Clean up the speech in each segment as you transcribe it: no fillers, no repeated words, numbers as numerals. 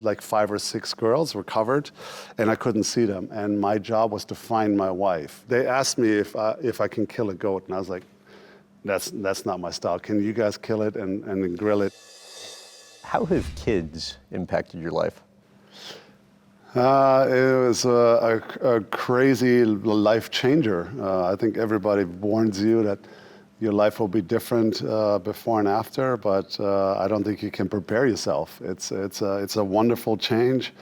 Like 5 or 6 girls were covered, and I couldn't see them. And my job was to find my wife. They asked me if I can kill a goat, and I was like, that's not my style. Can you guys kill it and then grill it? How have kids impacted your life? It was a crazy life changer. I think everybody warns you that your life will be different before and after, but I don't think you can prepare yourself. It's a wonderful change,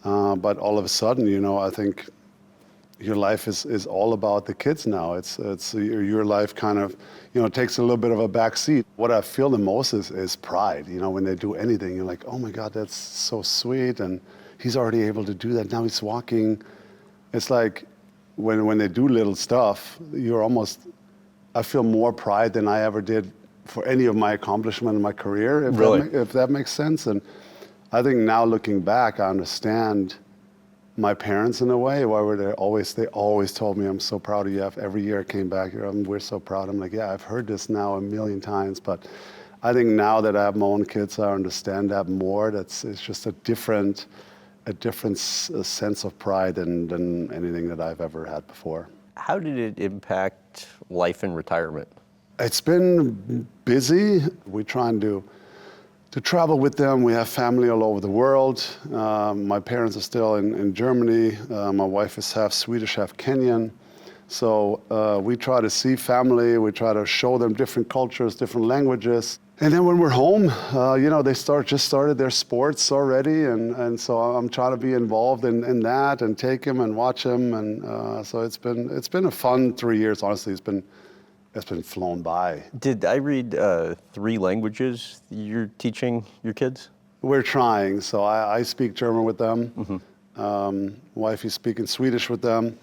but all of a sudden, I think your life is all about the kids now. It's your life kind of, takes a little bit of a back seat. What I feel the most is pride. When they do anything, you're like, oh my God, that's so sweet, and he's already able to do that. Now he's walking. It's like when they do little stuff, I feel more pride than I ever did for any of my accomplishment in my career, if that makes sense. And I think now looking back, I understand my parents in a way. They always told me, I'm so proud of you. Every year I came back here, we're so proud. I'm like, yeah, I've heard this now a million times, but I think now that I have my own kids, I understand that more. It's just a different sense of pride than anything that I've ever had before. How did it impact life in retirement? It's been busy. We're trying to travel with them. We have family all over the world. My parents are still in Germany. My wife is half Swedish, half Kenyan. So we try to see family. We try to show them different cultures, different languages. And then when we're home, they just started their sports already, and so I'm trying to be involved in that and take them and watch them, and so it's been a fun 3 years. Honestly, it's been flown by. Did I read 3 languages you're teaching your kids? We're trying. So I speak German with them. Mm-hmm. Wifey's speaking Swedish with them.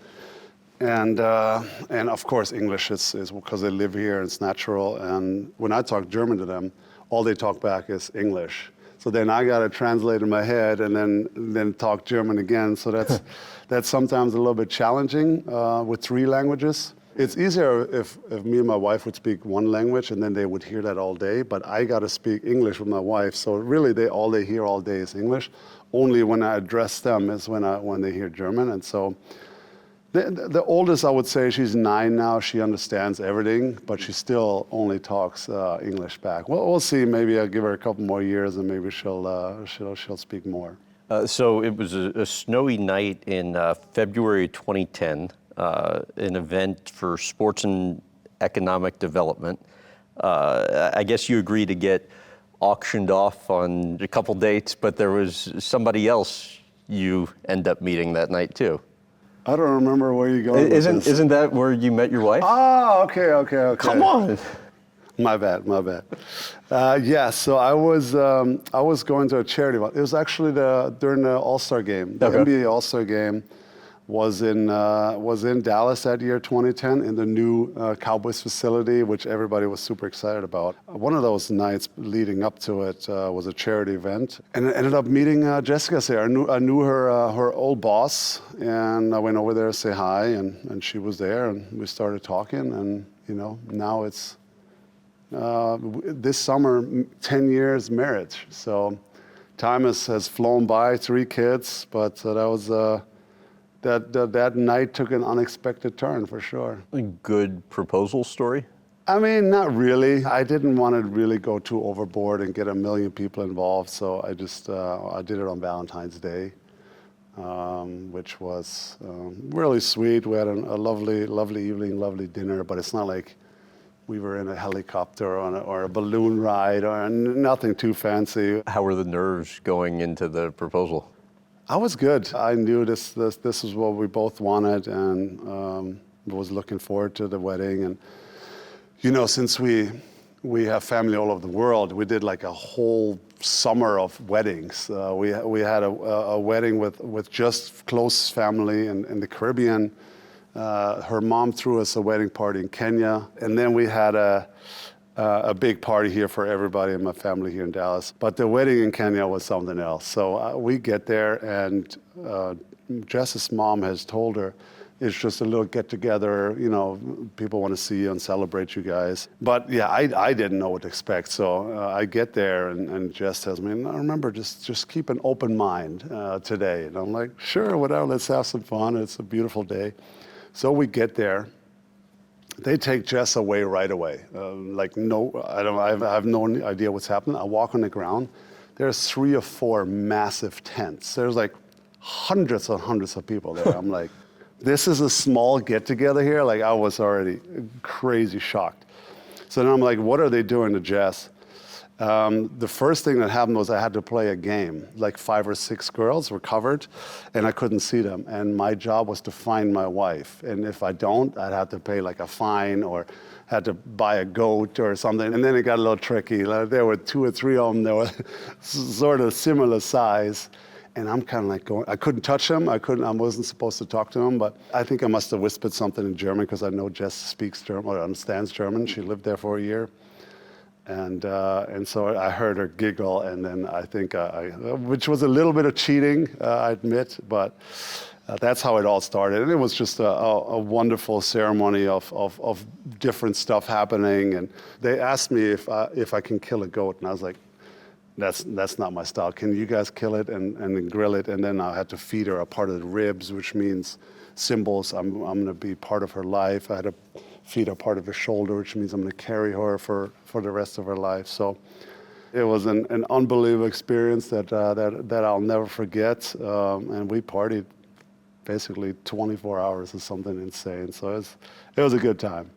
And of course, English is because they live here, it's natural. And when I talk German to them, all they talk back is English. So then I got to translate in my head and then talk German again. So that's sometimes a little bit challenging with 3 languages. It's easier if me and my wife would speak one language and then they would hear that all day. But I got to speak English with my wife. So really, all they hear all day is English. Only when I address them is when they hear German. And so the oldest, I would say, she's 9 now. She understands everything, but she still only talks English back. Well, we'll see. Maybe I'll give her a couple more years, and maybe she'll speak more. So it was a snowy night in February 2010, an event for sports and economic development. I guess you agreed to get auctioned off on a couple dates, but there was somebody else you end up meeting that night too. I don't remember where you going. Isn't that where you met your wife? Oh, okay. Come on. My bad. Yeah, so I was going to a charity event. It was actually during the All-Star game. The NBA All-Star game was in Dallas that year, 2010, in the new Cowboys facility, which everybody was super excited about. One of those nights leading up to it was a charity event, and I ended up meeting Jessica there. I knew her old boss, and I went over there to say hi, and she was there, and we started talking, and now it's this summer 10 years marriage. So time has flown by, 3 kids, but that was. That night took an unexpected turn, for sure. A good proposal story? I mean, not really. I didn't want to really go too overboard and get 1 million people involved, so I just I did it on Valentine's Day, which was really sweet. We had a lovely evening, lovely dinner, but it's not like we were in a helicopter or a balloon ride or nothing too fancy. How were the nerves going into the proposal? I was good. I knew this is what we both wanted, and was looking forward to the wedding. And since we have family all over the world, we did like a whole summer of weddings. We had a wedding with just close family in the Caribbean. Her mom threw us a wedding party in Kenya, and then we had a big party here for everybody in my family here in Dallas. But the wedding in Kenya was something else. So we get there, and Jess's mom has told her It's just a little get together, you know, people want to see you and celebrate you guys. But yeah, I didn't know what to expect. So I get there and Jess tells me, "No, remember, just keep an open mind today." And I'm like, "Sure, whatever, let's have some fun. It's a beautiful day." So we get there. They take Jess away right away. I have no idea what's happening. I walk on the ground. There's 3 or 4 massive tents. There's like hundreds and hundreds of people there. I'm like, this is a small get together here? Like, I was already crazy shocked. So then I'm like, what are they doing to Jess? The first thing that happened was I had to play a game. Like 5 or 6 girls were covered, and I couldn't see them. And my job was to find my wife. And if I don't, I'd have to pay like a fine or had to buy a goat or something. And then it got a little tricky. Like, there were 2 or 3 of them that were sort of similar size. And I'm kind of like going, I couldn't touch him. I wasn't supposed to talk to him, but I think I must have whispered something in German because I know Jess speaks German or understands German. She lived there for a year. And so I heard her giggle, and then I think, which was a little bit of cheating, I admit, but that's how it all started. And it was just a wonderful ceremony of different stuff happening. And they asked me if I can kill a goat, and I was like, that's not my style. Can you guys kill it and then grill it? And then I had to feed her a part of the ribs, which means symbols. I'm going to be part of her life. I had to feed her part of her shoulder, which means I'm going to carry her for the rest of her life. So it was an unbelievable experience that I'll never forget. And we partied basically 24 hours or something insane. So it was a good time.